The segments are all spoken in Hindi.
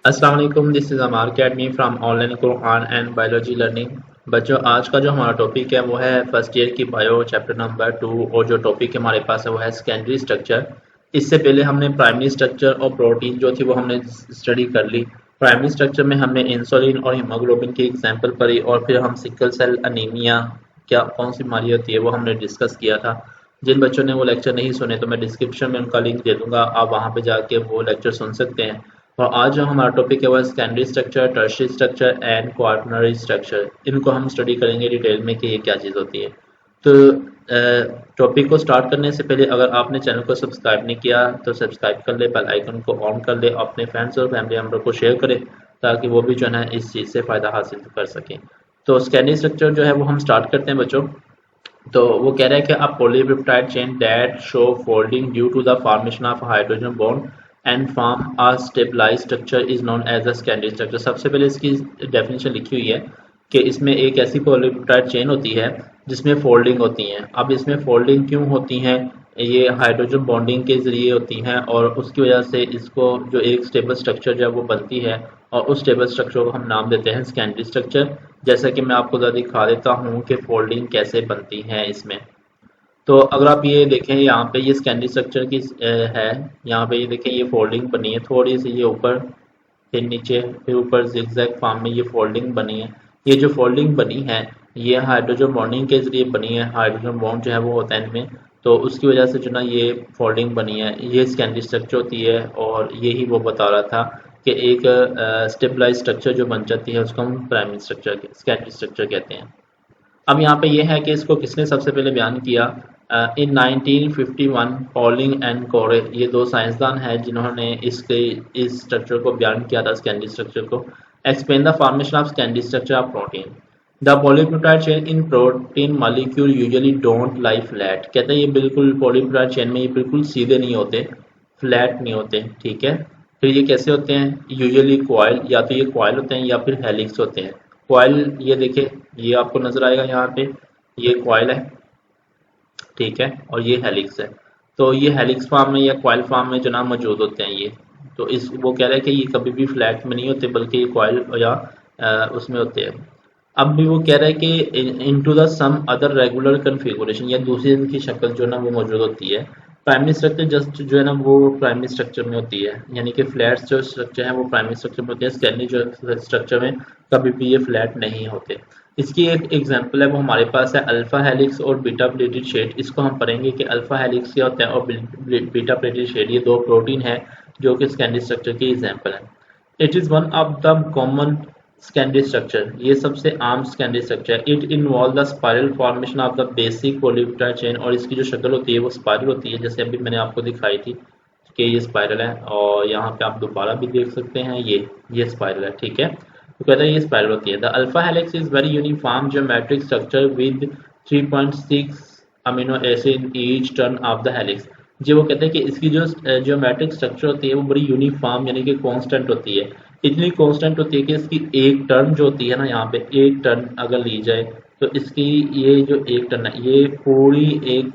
अस्सलाम वालेकुम, this is Amar academy from online Quran and biology learning. बच्चों, आज का जो हमारा टॉपिक है वो है फर्स्ट ईयर की बायो चैप्टर नंबर 2 और जो टॉपिक हमारे पास है वो है सेकेंडरी स्ट्रक्चर। इससे पहले हमने प्राइमरी स्ट्रक्चर और प्रोटीन जो थी वो हमने स्टडी कर ली। प्राइमरी स्ट्रक्चर में हमने इंसुलिन और हीमोग्लोबिन की एग्जाम्पल पढ़ी और फिर हम सिकल सेल अनीमिया क्या कौन सी बीमारी होती है वो हमने डिस्कस किया था। जिन बच्चों ने वो लेक्चर नहीं सुने तो मैं डिस्क्रिप्शन में उनका लिंक दे दूंगा, आप वहाँ पे जाके वो लेक्चर सुन सकते हैं। और आज जो हमारा टॉपिक है वो secondary structure, tertiary structure and quaternary structure. इनको हम स्टडी करेंगे डिटेल में कि ये क्या चीज़ होती है। तो टॉपिक को स्टार्ट करने से पहले अगर आपने चैनल को सब्सक्राइब नहीं किया तो सब्सक्राइब कर ले, बेल आइकन को ऑन कर ले, अपने फ्रेंड्स और फैमिली मेम्बर को शेयर करें ताकि वो भी जो है इस चीज़ से फ़ायदा हासिल कर सकें। तो सेकेंडरी स्ट्रक्चर जो है वो हम स्टार्ट करते हैं बच्चों। तो वो कह रहा है कि a polypeptide chain that show folding due to the formation of hydrogen bond and form a stabilised structure is known as a secondary structure. सबसे पहले इसकी डेफिनेशन लिखी हुई है कि इसमें एक ऐसी पॉलीपेप्टाइड चेन होती है जिसमें फोल्डिंग होती हैं। अब इसमें फोल्डिंग क्यों होती हैं? ये हाइड्रोजन बॉन्डिंग के ज़रिए होती हैं और उसकी वजह से इसको जो एक स्टेबल स्ट्रक्चर जो है वो बनती है और उस स्टेबल स्ट्रक्चर को हम नाम देते हैं सेकेंडरी स्ट्रक्चर। जैसा कि मैं आपको ज़रा दिखा देता हूँ कि फोल्डिंग कैसे बनती है इसमें। तो अगर आप ये देखें यहाँ पे ये सेकेंडरी स्ट्रक्चर की है। यहाँ पे ये देखें ये फोल्डिंग बनी है थोड़ी सी, ये ऊपर फिर नीचे फिर ऊपर जिगजैग फॉर्म में ये फोल्डिंग बनी है। ये जो फोल्डिंग बनी है ये हाइड्रोजन बॉन्डिंग के जरिए बनी है। हाइड्रोजन बॉन्ड जो है वो होता है इनमें, तो उसकी वजह से जो ना ये फोल्डिंग बनी है, ये सेकेंडरी स्ट्रक्चर होती है। और यही वो बता रहा था कि एक स्टेबलाइज स्ट्रक्चर जो बन जाती है उसको हम प्राइमरी स्ट्रक्चर सेकेंडरी स्ट्रक्चर कहते हैं। अब यहाँ पे ये है कि इसको किसने सबसे पहले बयान किया? इन 1951 पॉलिंग एंड कोरे, ये दो साइंसदान हैं जिन्होंने इस स्ट्रक्चर को बयान किया था, सेकेंडरी स्ट्रक्चर को। Explain the formation of secondary structure of protein. The polypeptide chain in protein molecule usually don't lie flat. कहते हैं ये बिल्कुल पॉलीपेप्टाइड चेन में ये बिल्कुल सीधे नहीं होते, फ्लैट नहीं होते, ठीक है। फिर ये कैसे होते हैं? यूजुअली कॉइल, या तो ये कॉइल होते हैं या फिर हेलिक्स होते हैं। कॉइल ये देखे, ये आपको नजर आएगा यहाँ पे, ये कॉइल है, ठीक है, और ये हेलिक्स है। तो ये हेलिक्स फॉर्म में या कॉइल फॉर्म में जो ना मौजूद होते हैं ये। तो इस वो कह रहे हैं कि ये कभी भी फ्लैट में नहीं होते बल्कि ये कॉइल या उसमें होते हैं। अब भी वो कह रहा है कि into the some other regular configuration, या दूसरी इनकी शक्ल जो ना वो मौजूद होती है। प्राइमरी स्ट्रक्चर जस्ट जो है ना वो प्राइमरी स्ट्रक्चर में होती है, यानी कि फ्लैट जो स्ट्रक्चर है वो प्राइमरी स्ट्रक्चर में होती है। सेकेंडरी जो स्ट्रक्चर में कभी भी ये फ्लैट नहीं होते। इसकी एक एग्जांपल है वो हमारे पास है अल्फा हेलिक्स और बीटा प्लेटेड शेड। इसको हम पढ़ेंगे कि अल्फा हेलिक्स क्या होता है और बीटा प्लेटेड शेड, ये दो प्रोटीन है जो कि सेकेंडरी स्ट्रक्चर की एग्जांपल है। It is one of the common secondary structure, ये सबसे आम secondary structure. It involve the spiral formation of the basic polypeptide chain, और इसकी जो शक्ल होती है वो स्पाइरल होती है, जैसे अभी मैंने आपको दिखाई थी कि ये स्पाइरल है। और यहाँ पे आप दोबारा भी देख सकते हैं ये स्पाइरल है, ठीक है। तो कहते हैं ये स्पाइरल होती है। The alpha helix is very uniform geometric structure with 3.6 amino acid in each turn of the helix. जी वो कहते हैं कि इसकी जो ज्योमेट्रिक स्ट्रक्चर होती है वो बड़ी यूनिफॉर्म यानी कि कांस्टेंट होती है। इतनी कांस्टेंट होती है कि इसकी एक टर्न जो होती है ना, यहाँ पे एक टर्न अगर ली जाए तो इसकी ये जो एक टर्न है ये पूरी एक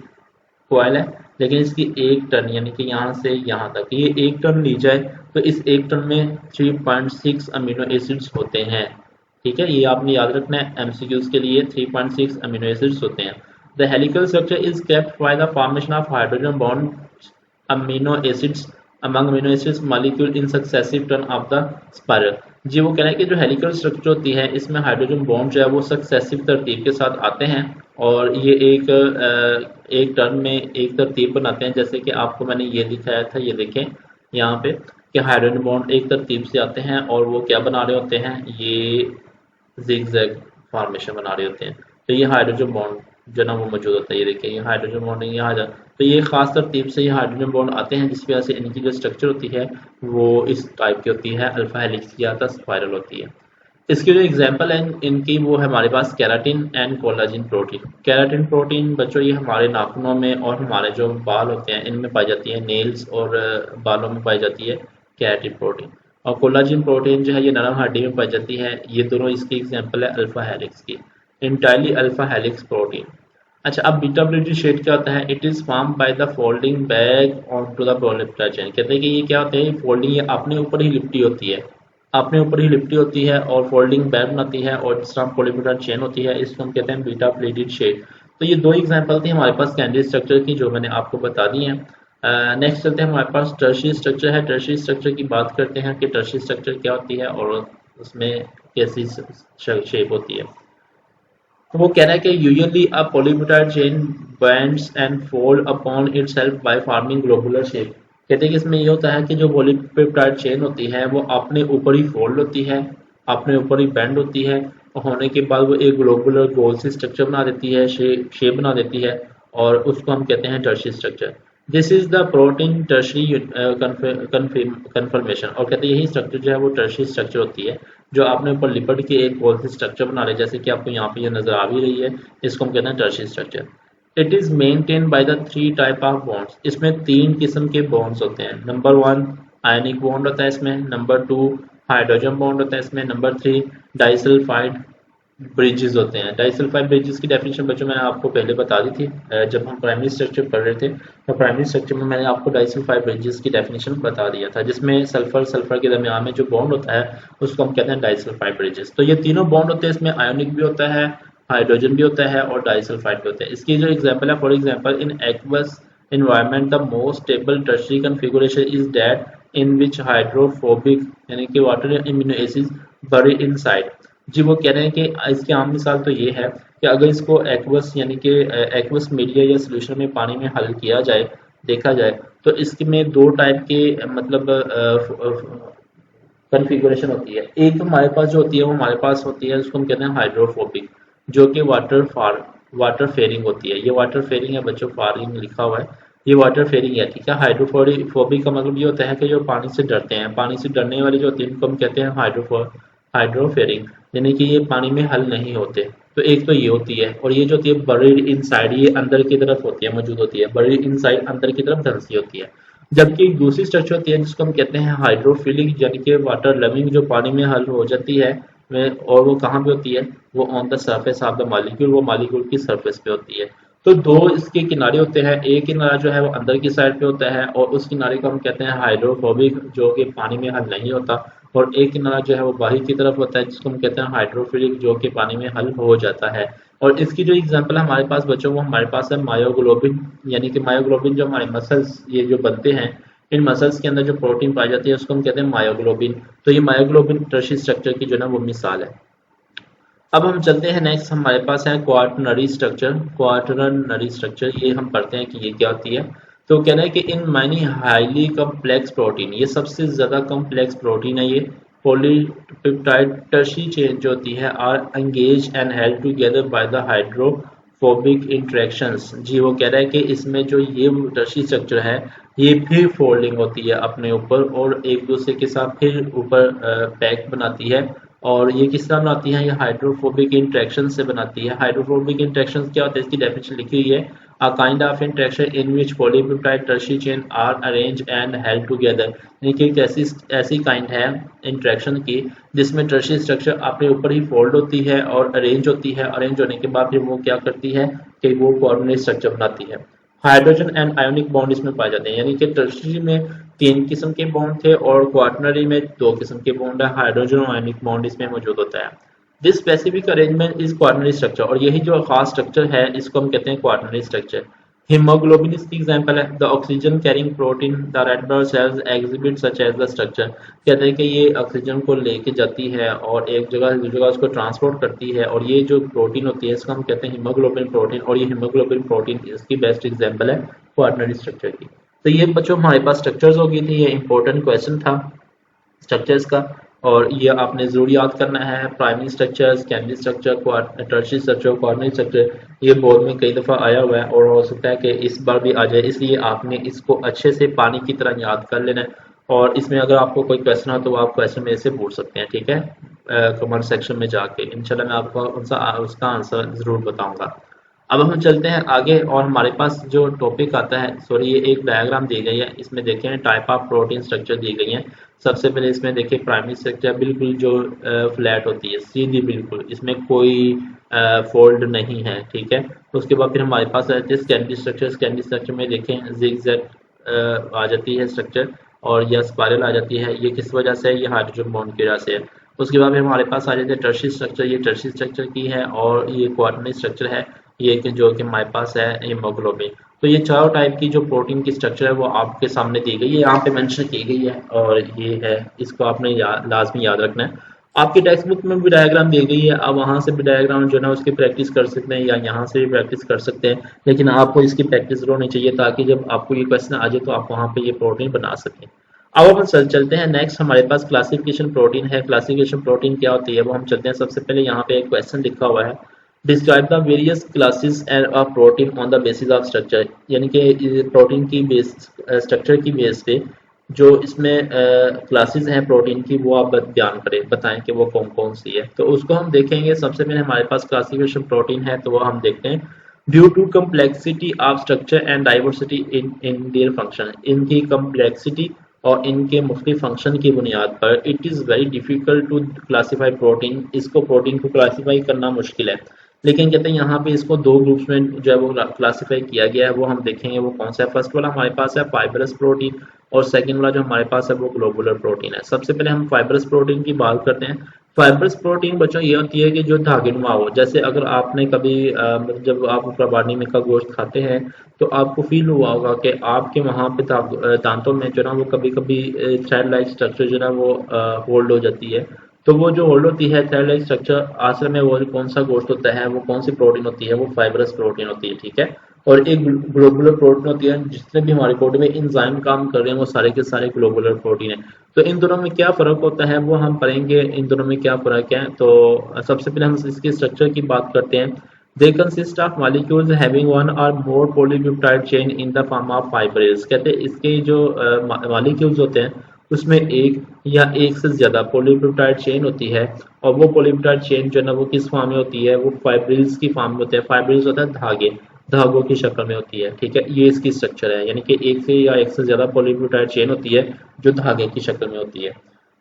कॉइल है, लेकिन इसकी एक टर्न यानी कि यहाँ से यहाँ तक ये एक टर्न ली जाए तो इस एक टर्न में 3.6 अमीनो एसिड्स होते हैं, ठीक है। ये आपने याद रखना है, एमसीक्यूज के लिए 3.6 अमीनो एसिड्स होते हैं। The helical structure is kept by the formation of hydrogen bond amino acids among amino acids molecule in successive turn of the spiral। जी वो कह रहे हैं कि जो हेलिकल स्ट्रक्चर होती है इसमें हाइड्रोजन बॉन्ड जो है वो सक्सेसिव तरतीब के साथ आते हैं और ये एक टर्न में एक तरतीब बनाते हैं। जैसे कि आपको मैंने ये दिखाया था, ये देखें यहाँ पे कि हाइड्रोजन बॉन्ड एक तरतीब से आते हैं और वो क्या बना रहे होते हैं, ये जिगजैग फॉर्मेशन बना रहे होते हैं। तो ये हाइड्रोजन बॉन्ड जो ना वो मौजूद होता है, ये देखिए ये हाइड्रोजन बॉन्ड है यहाँ। तो ये खास तरतीब से ये हाइड्रोजन बॉन्ड आते हैं जिस वजह से इनकी जो स्ट्रक्चर होती है वो इस टाइप की होती है, अल्फा हेलिक्स की या स्पाइरल होती है। इसकी जो एग्जांपल है इनकी वो है हमारे पास keratin and collagen protein. Keratin protein बच्चों ये हमारे नाखूनों में और हमारे जो बाल होते हैं इनमें पाई जाती है, नेल्स और बालों में पाई जाती है केराटिन प्रोटीन। और कोलाजिन प्रोटीन जो है ये नरम हड्डी में पाई जाती है। ये दोनों इसकी एग्जाम्पल है अल्फा हेलिक्स की, इंटायरली अल्फा हेलिक्स प्रोटीन। अच्छा, अब बीटा प्लेटेड शेड क्या होता है? It is form by the folding back on to the polypeptide chain. कहते हैं कि ये क्या होता है, फोल्डिंग ये अपने ऊपर ही लिपटी होती है, अपने ऊपर ही लिपटी होती है और फोल्डिंग बैक बनाती है, और जिस तरह पॉलीपेप्टाइड चेन होती है इसको हम कहते हैं बीटा प्लेटेड शेप। तो ये दो एग्जांपल थी हमारे पास सेकेंडरी स्ट्रक्चर की जो मैंने आपको बता दी है। नेक्स्ट चलते हैं, हमारे पास टर्शियरी स्ट्रक्चर है। टर्शियरी स्ट्रक्चर की बात करते हैं कि टर्शियरी स्ट्रक्चर क्या होती है और उसमें कैसी शेप होती है। तो वो कह रहा है कि usually a polypeptide chain bands and fold upon itself by forming globular shape. कहते हैं कि इसमें ये होता है कि जो पॉलीपेप्टाइड चेन होती है वो अपने ऊपर ही फोल्ड होती है, अपने ऊपर ही बेंड होती है, और होने के बाद वो एक ग्लोबुलर गोल सी स्ट्रक्चर बना देती है, शेप बना देती है, और उसको हम कहते हैं tertiary structure. This is the protein tertiary conformation. और कहते हैं यही स्ट्रक्चर जो है वो टर्शियरी स्ट्रक्चर होती है, जो आपने ऊपर लिपट के एक गोल सी स्ट्रक्चर बना ले, जैसे कि आपको यहाँ पे ये नजर आ भी रही है। इसको हम कहते हैं tertiary structure. It is maintain by the three type of bonds. इसमें तीन किस्म के बॉन्ड्स होते हैं। नंबर वन आयनिक बॉन्ड होता है इसमें, नंबर टू हाइड्रोजन बॉन्ड होता है इसमें, नंबर थ्री डाइसल्फाइड ब्रिजेस होते हैं। डाइसल्फाइड ब्रिजेस की डेफिनेशन बच्चों मैंने आपको पहले बता दी थी जब हम प्राइमरी स्ट्रक्चर पढ़ रहे थे। तो प्राइमरी स्ट्रक्चर में मैंने आपको डाइसल्फाइड ब्रिजेस की डेफिनेशन बता दिया था, जिसमें सल्फर सल्फर के दरमियान में जो बॉन्ड होता है उसको हम कहते हैं डाइसल्फाइड ब्रिजेस। तो ये तीनों बॉन्ड होते हैं, इसमें आयोनिक भी होता है, हाइड्रोजन भी होता है और डाइसल्फाइड भी होता है। इसकी जो एग्जाम्पल है, for example in aqueous environment the most stable tertiary configuration is that in which hydrophobic यानी कि water amino acids bury inside। जी वो कह रहे हैं कि इसकी आम मिसाल तो ये है कि अगर इसको एक्वस यानी कि एक्वस मीडिया या सोल्यूशन में पानी में हल किया जाए, देखा जाए, तो इसमें दो टाइप के मतलब कन्फिगुरेशन होती है। एक तो हमारे पास जो होती है वो हमारे पास होती है उसको हम कहते हैं हाइड्रोफोबिक, जो कि वाटर फेयरिंग होती है। ये वाटर फेयरिंग है बच्चों, फारिंग लिखा हुआ है, ये वाटर फेयरिंग है, ठीक है। हाइड्रोफोबिक का मतलब ये होता है कि जो पानी से डरते हैं, पानी से डरने वाले जो होते हैं उनको हम कहते हैं हाइड्रोफेयरिंग, यानी कि ये पानी में हल नहीं होते। तो एक तो ये होती है, और ये जो होती है बरीड इनसाइड, ये अंदर की तरफ होती है, मौजूद होती है, बरीड इनसाइड अंदर की तरफ धंसी होती है। जबकि एक दूसरी स्ट्रक्चर होती है जिसको हम कहते हैं हाइड्रोफिलिक, यानी कि वाटर लविंग, जो पानी में हल हो जाती है और वो कहाँ पे होती है, वो on the surface of the molecule, वो मॉलिक्यूल की सरफेस पे होती है। तो दो इसके किनारे होते हैं, एक किनारा जो है वो अंदर की साइड पे होता है और उस किनारे को हम कहते हैं हाइड्रोफोबिक, जो कि पानी में हल नहीं होता, और एक किनारा जो है वो बाहर की तरफ होता है जिसको हम कहते हैं हाइड्रोफिलिक, जो कि पानी में हल हो जाता है। और इसकी जो एग्जांपल है हमारे पास बच्चों, वो हमारे पास है मायोग्लोबिन, यानी कि मायोग्लोबिन जो हमारे मसल्स ये जो बनते हैं, इन मसल्स के अंदर जो प्रोटीन पाई जाती है उसको हम कहते हैं मायोग्लोबिन। तो ये मायोग्लोबिन टर्शियरी स्ट्रक्चर की जो है वो मिसाल है। अब हम चलते हैं नेक्स्ट, हमारे पास है क्वाटरनरी स्ट्रक्चर। क्वाटरनरी स्ट्रक्चर ये हम पढ़ते हैं कि ये क्या होती है। तो कह रहा है कि in many highly complex protein, ये सबसे ज्यादा कम्प्लेक्स प्रोटीन है, ये पॉलीपेप्टाइड टर्शियरी चेन जो होती है are engage and held together by the hydrophobic interactions. जी वो कह रहा है कि इसमें जो ये टर्शियरी स्ट्रक्चर है ये फिर फोल्डिंग होती है अपने ऊपर और एक दूसरे के साथ फिर ऊपर पैक बनाती है। और ये किस तरह बनाती है, ये हाइड्रोफोबिक इंटरेक्शन से बनाती है। हाइड्रोफोबिक इंटरेक्शन क्या होता है, इसकी डेफिनेशन लिखी हुई है, a kind of interaction in which polypeptide tertiary chain are arrange and held together. यानी कि एक ऐसी काइंड है इंटरेक्शन की जिसमें टर्शियरी स्ट्रक्चर अपने ऊपर ही फोल्ड होती है और अरेंज होती है। अरेंज होने के बाद फिर वो क्या करती है कि वो कोऑर्डिनेट स्ट्रक्चर बनाती है। हाइड्रोजन एंड आयोनिक बॉन्ड इसमें पाए जाते हैं, यानी कि टर्शियरी में तीन किस्म के बॉन्ड थे और क्वाटरनरी में दो किस्म के बॉन्ड है, हाइड्रोजन और आयनिक बॉन्ड इसमें मौजूद होता है। This specific arrangement is quaternary structure, और यही जो खास स्ट्रक्चर है इसको हम कहते हैं क्वाटरनरी स्ट्रक्चर। हीमोग्लोबिन इसकी एग्जांपल है। The oxygen carrying protein the red blood cells exhibit such as the structure. कहते हैं कि ये ऑक्सीजन को लेके जाती है और एक जगह से दूसरी जगह उसको ट्रांसपोर्ट करती है, और ये जो प्रोटीन होती है इसको हम कहते हैं हीमोग्लोबिन प्रोटीन, और ये हीमोग्लोबिन प्रोटीन इसकी बेस्ट एग्जांपल है क्वाटरनरी स्ट्रक्चर की। तो ये बच्चों हमारे पास स्ट्रक्चर्स हो गई थी, ये इंपॉर्टेंट क्वेश्चन था स्ट्रक्चर्स का, और ये आपने जरूर याद करना है। Primary structure, secondary structure, tertiary structure, quaternary structure, ये बोर्ड में कई दफ़ा आया हुआ है और हो सकता है कि इस बार भी आ जाए, इसलिए आपने इसको अच्छे से पानी की तरह याद कर लेना है। और इसमें अगर आपको कोई क्वेश्चन हो तो आप क्वेश्चन मेरे से पूछ सकते हैं, ठीक है, कमेंट सेक्शन में जाके। इंशाल्लाह मैं आपको उसका आंसर ज़रूर बताऊँगा। अब हम चलते हैं आगे, और हमारे पास जो टॉपिक आता है, सॉरी ये एक डायग्राम दी गई है, इसमें देखें टाइप ऑफ प्रोटीन स्ट्रक्चर दी गई है। सबसे पहले इसमें देखिए प्राइमरी स्ट्रक्चर बिल्कुल जो फ्लैट होती है, सीधी बिल्कुल, इसमें कोई फोल्ड नहीं है, ठीक है। उसके बाद फिर हमारे पास आते हैं सेकेंडरी स्ट्रक्चर। सेकेंडरी स्ट्रक्चर में देखें जिग जैग आ जाती है स्ट्रक्चर, और यह स्पाइरल आ जाती है। ये किस वजह से? ये हाइड्रोजन बॉन्ड की वजह से है। उसके बाद हमारे पास आ जाते हैं टर्शियरी स्ट्रक्चर। ये टर्शियरी स्ट्रक्चर की है और ये क्वाटरनरी स्ट्रक्चर है, ये कि जो कि हमारे पास है हीमोग्लोबिन। तो ये चारों टाइप की जो प्रोटीन की स्ट्रक्चर है वो आपके सामने दी गई है, यहाँ पे मेंशन की गई है और ये है, इसको आपने लाजमी याद रखना है। आपकी टेक्स्ट बुक में भी डायग्राम दी गई है, आप वहाँ से भी डायग्राम जो है ना उसकी प्रैक्टिस कर सकते हैं या यहाँ से भी प्रैक्टिस कर सकते हैं, लेकिन आपको इसकी प्रैक्टिस जरूर होनी चाहिए ताकि जब आपको ये क्वेश्चन आ जाए तो आप वहाँ पे ये प्रोटीन बना सकें। अब अपन चलते हैं नेक्स्ट, हमारे पास क्लासिफिकेशन प्रोटीन है। क्लासिफिकेशन प्रोटीन क्या होती है वो हम चलते हैं। सबसे पहले यहाँ पे एक क्वेश्चन लिखा हुआ है, describe the various classes of protein on the basis of structure, यानी कि प्रोटीन की बेस स्ट्रक्चर की बेस पे जो इसमें क्लासेस हैं प्रोटीन की वो आप बयान करें, बताएं कि वो कौन कौन सी है। तो उसको हम देखेंगे। सबसे पहले हमारे पास क्लासिफिकेशन प्रोटीन है तो वो हम देखते हैं। Due to complexity of structure and diversity in their function, इनकी कम्प्लेक्सिटी और इनके मुख्तलिफ फंक्शन की बुनियाद पर it is very difficult to classify protein, इसको प्रोटीन को क्लासीफाई करना मुश्किल है। लेकिन कहते हैं यहाँ पे इसको दो ग्रुप्स में जो है वो क्लासीफाई किया गया है, वो हम देखेंगे वो कौन सा है। फर्स्ट वाला हमारे पास है फाइबरस प्रोटीन और सेकंड वाला जो हमारे पास है वो ग्लोबुलर प्रोटीन है। सबसे पहले हम फाइबरस प्रोटीन की बात करते हैं। फाइबरस प्रोटीन बच्चों ये होती है कि जो धागेनुमा हो, जैसे अगर आपने कभी जब आप प्रबानी में का गोश्त खाते हैं तो आपको फील हुआ होगा कि आपके वहाँ पे दांतों में जो ना वो कभी कभी थ्रेड लाइक स्ट्रक्चर जो ना वो होल्ड हो जाती है। तो वो जो होल्ड होती है थ्रेड लाइक स्ट्रक्चर, असल में वो कौन सा गोश्त होता है, वो कौन सी प्रोटीन होती है, वो फाइबरस प्रोटीन होती है, ठीक है। और एक ग्लोबुलर प्रोटीन होती है, जितने भी हमारी बॉडी में इंजाइम काम कर रहे हैं वो सारे के सारे ग्लोबुलर प्रोटीन है। तो इन दोनों में क्या फ़र्क होता है वो हम पढ़ेंगे, इन दोनों में क्या फ़र्क है। तो सबसे पहले हम इसके स्ट्रक्चर की बात करते हैं। They consist of molecules having one or more polypeptide chain in the form of fibres. कहते हैं इसके जो मॉलिक्यूल्स होते हैं उसमें एक या एक से ज़्यादा पॉलीपेप्टाइड चेन होती है, और वो पॉलीपेप्टाइड चेन जो है ना वो किस फॉर्म में होती है, वो फाइब्रिल्स की फॉर्म में होते हैं। फाइब्रिल्स होता है धागे, धागों की शक्ल में होती है, ठीक है। ये इसकी स्ट्रक्चर है, यानी कि एक से या एक से ज्यादा पॉलीपेप्टाइड चेन होती है जो धागे की शक्ल में होती है,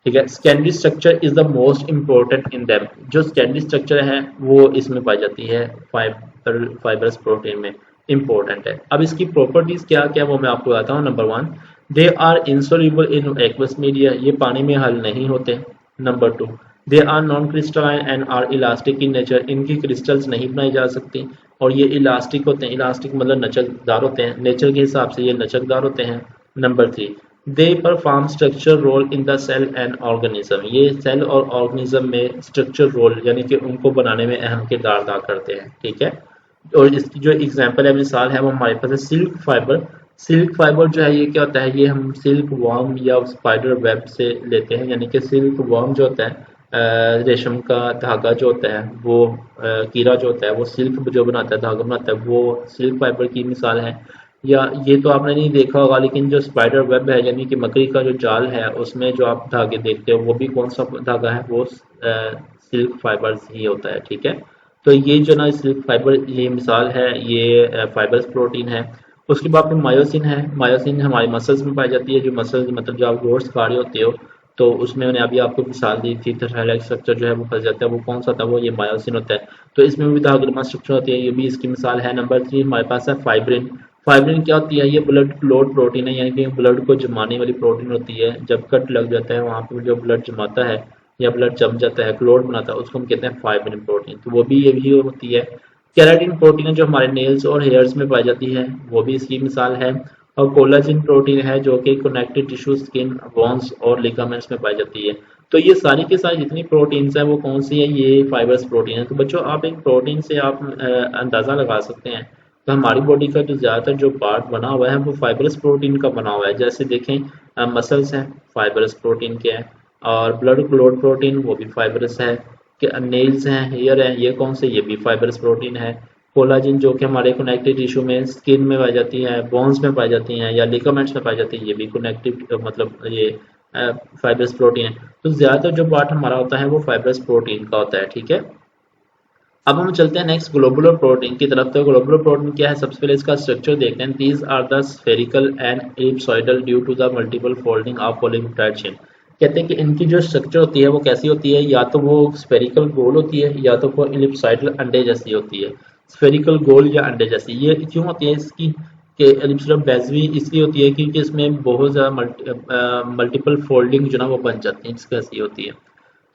ठीक है। Secondary structure is the most important in them, जो सेकेंडरी स्ट्रक्चर है वो इसमें पाई जाती है फाइबरस प्रोटीन में, इंपॉर्टेंट है। अब इसकी प्रॉपर्टीज क्या क्या वो मैं आपको बताता हूँ। Number 1, they are insoluble in aqueous media, ये पानी में हल नहीं होते। Number 2, they are non crystalline and are elastic in nature, इनकी क्रिस्टल्स नहीं बनाई जा सकती और ये इलास्टिक होते हैं। इलास्टिक मतलब लचकदार होते हैं, नेचर के हिसाब से ये लचकदार होते हैं। Number 3, they perform structure role in the cell and organism, ये सेल और ऑर्गेनिज्म में स्ट्रक्चर रोल यानी कि उनको बनाने में अहम किरदार अदा करते हैं, ठीक है। और इसकी जो एग्जाम्पल है, मिसाल है, वो हमारे पास है सिल्क फाइबर। सिल्क फाइबर जो है ये क्या होता है, ये हम सिल्क वर्म या स्पाइडर वेब से लेते हैं, यानी कि सिल्क वर्म जो होता है रेशम का धागा जो होता है वो कीड़ा जो होता है वो सिल्क जो बनाता है, धागा बनाता है, वो सिल्क फाइबर की मिसाल है। या ये तो आपने नहीं देखा होगा, लेकिन जो स्पाइडर वेब है यानी कि मकड़ी का जो जाल है उसमें जो आप धागे देखते हो वो भी कौन सा धागा है, वो सिल्क फाइबर ही होता है, ठीक है। तो ये जो ना सिल्क फाइबर ये मिसाल है, ये फाइबर्स प्रोटीन है। उसके बाद में मायोसिन है। मायोसिन हमारे मसल्स में पाई जाती है, जो मसल्स मतलब जो आप गोश्त खा रहे होते हो तो उसमें मैंने अभी आपको मिसाल दी थी, थ्रेड स्ट्रक्चर जो है वो फंस जाता है, वो कौन सा था, वो ये मायोसिन होता है। तो इसमें भी धागनुमा स्ट्रक्चर होती है, ये भी इसकी मिसाल है। नंबर 3 हमारे पास है फाइब्रिन। फाइब्रिन क्या होती है, ये ब्लड क्लॉट प्रोटीन है, यानी कि ब्लड को जमाने वाली प्रोटीन होती है। जब कट लग जाता है वहाँ पर जो ब्लड जमाता है या ब्लड जम जाता है, क्लॉट बनाता है, उसको हम कहते हैं फाइब्रिन प्रोटीन, तो वो भी ये भी होती है। केराटिन प्रोटीन जो हमारे नेल्स और हेयर्स में पाई जाती है, वो भी इसकी मिसाल है। और कोलाजिन प्रोटीन है जो कि कनेक्टिव टिश्यू, स्किन, बोन्स और लिगामेंट्स में पाई जाती है। तो ये सारी के सारी जितनी प्रोटीन्स है वो कौन सी है, ये फाइबर्स प्रोटीन है। तो बच्चों आप एक प्रोटीन से आप अंदाज़ा लगा सकते हैं। तो हमारी बॉडी का जो ज़्यादातर जो पार्ट बना हुआ है वो फाइबरस प्रोटीन का बना हुआ है। जैसे देखें मसल्स हैं, फाइबरस प्रोटीन के हैं, और ब्लड क्लॉट प्रोटीन वो भी फाइबरस है। नेल्स हैं, हेयर हैं, ये कौन से, ये भी फाइबरस प्रोटीन है। कोलाजिन जो कि हमारे कनेक्टिव टिश्यू में, स्किन में पाई जाती है, बोन्स में पाई जाती हैं या लिगामेंट्स में पाई जाती है, ये भी कनेक्टिव मतलब ये फाइबरस प्रोटीन है। तो ज़्यादातर जो पार्ट हमारा होता है वो फाइबरस प्रोटीन का होता है, ठीक है। अब हम चलते हैं नेक्स्ट ग्लोबुलर प्रोटीन की तरफ। तो ग्लोबुलर प्रोटीन क्या है, सबसे पहले इसका स्ट्रक्चर देखते हैं। These are the spherical and ellipsoidal due to the multiple folding of polypeptide chain. कहते हैं कि इनकी जो स्ट्रक्चर होती है वो कैसी होती है, या तो वो स्फेरिकल गोल होती है या तो वो एलिप्सॉइडल अंडे जैसी होती है। स्फेरिकल गोल या अंडे जैसी ये क्यों होती है, इसकी कि एलिप्स ऑफ बेज़वी इसलिए होती है क्योंकि इसमें बहुत ज़्यादा मल्टीपल फोल्डिंग जो ना वो बन जाती हैं, जिसकी वजह से होती है।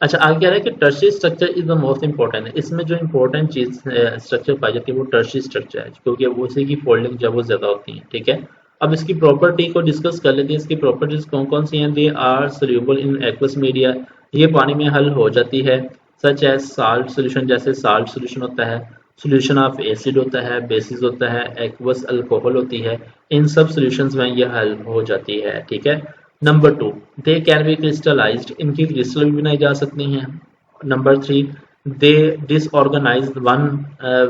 अच्छा, आगे कह रहा है कि tertiary structure is the most important. इसमें जो इंपॉर्टेंट चीज स्ट्रक्चर पाई जाती है वो टर्शियरी स्ट्रक्चर है, क्योंकि वो उसी की फोल्डिंग जो है वो ज्यादा होती है। ठीक है, अब इसकी प्रॉपर्टी को डिस्कस कर लेते हैं। इसकी प्रॉपर्टीज कौन कौन सी हैं? They are soluble in aqueous media, ये पानी में हल हो जाती है। सच एज साल्ट सोल्यूशन, जैसे साल्ट सोल्यूशन होता है, सोल्यूशन ऑफ एसिड होता है, बेसिस होता है, एक्वस अल्कोहल होती है, इन सब सोल्यूशंस में ये हल हो जाती है। ठीक है। Number 2, they can be crystallised, इनकी क्रिस्टल भी बनाई जा सकती हैं। Number 3, they disorganised one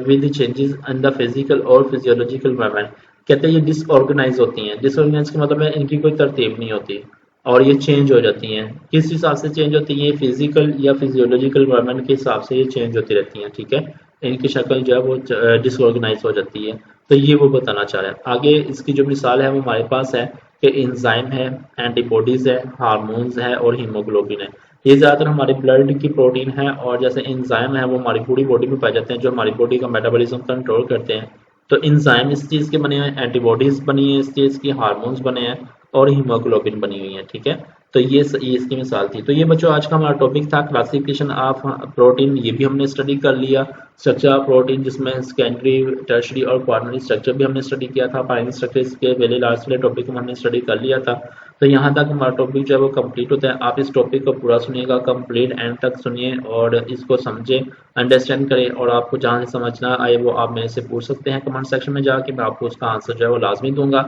with changes in the physical और फिजियोलॉजिकल एनवायरनमेंट। कहते हैं ये डिसऑर्गेनाइज होती हैं। डिसऑर्गेनाइज का मतलब है इनकी कोई तरतीब नहीं होती और ये चेंज हो जाती हैं। किस हिसाब से चेंज होती है? फिजिकल या फिजियोलॉजिकल एनवायरनमेंट के हिसाब से ये चेंज होती रहती हैं। ठीक है, इनकी शक्ल जो है वो डिसऑर्गेनाइज हो जाती है। तो ये वो बताना चाह रहा है। आगे इसकी जो मिसाल है वो हमारे पास है कि एंजाइम है, एंटीबॉडीज है, हार्मोन्स है और हीमोग्लोबिन है। ये ज़्यादातर हमारे ब्लड की प्रोटीन है, और जैसे एंजाइम है वो हमारी पूरी बॉडी में पाए जाते हैं, जो हमारी बॉडी का मेटाबॉलिज्म कंट्रोल करते हैं। तो एंजाइम इस चीज़ के बने हैं, एंटीबॉडीज बनी है इस चीज़ की, हार्मोन्स बने हैं और हीमोग्लोबिन बनी हुई है। ठीक है, तो ये इसकी मिसाल थी। तो ये बच्चों आज का हमारा टॉपिक था क्लासिफिकेशन ऑफ प्रोटीन, ये भी हमने स्टडी कर लिया। स्ट्रक्चर ऑफ प्रोटीन जिसमें सेकेंडरी, टर्शरी और क्वार्टरनरी स्ट्रक्चर भी हमने स्टडी किया था। प्राइमरी स्ट्रक्चर इसके पहले लास्ट वाले टॉपिक में हमने स्टडी कर लिया था। तो यहाँ तक हमारा टॉपिक जो है वो कंप्लीट होता है। आप इस टॉपिक को पूरा सुनिएगा, कंप्लीट एंड तक सुनिए और इसको समझें, अंडरस्टैंड करें, और आपको जहाँ से समझना आए वो आप मेरे से पूछ सकते हैं कमेंट सेक्शन में जाके, मैं आपको उसका आंसर जो है वो लाजमी दूंगा।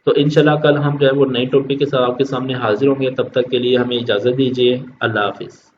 तो इंशाल्लाह कल हम जो है वो नए टॉपिक के साथ आपके सामने हाजिर होंगे। तब तक के लिए हमें इजाज़त दीजिए। अल्लाह हाफिज़।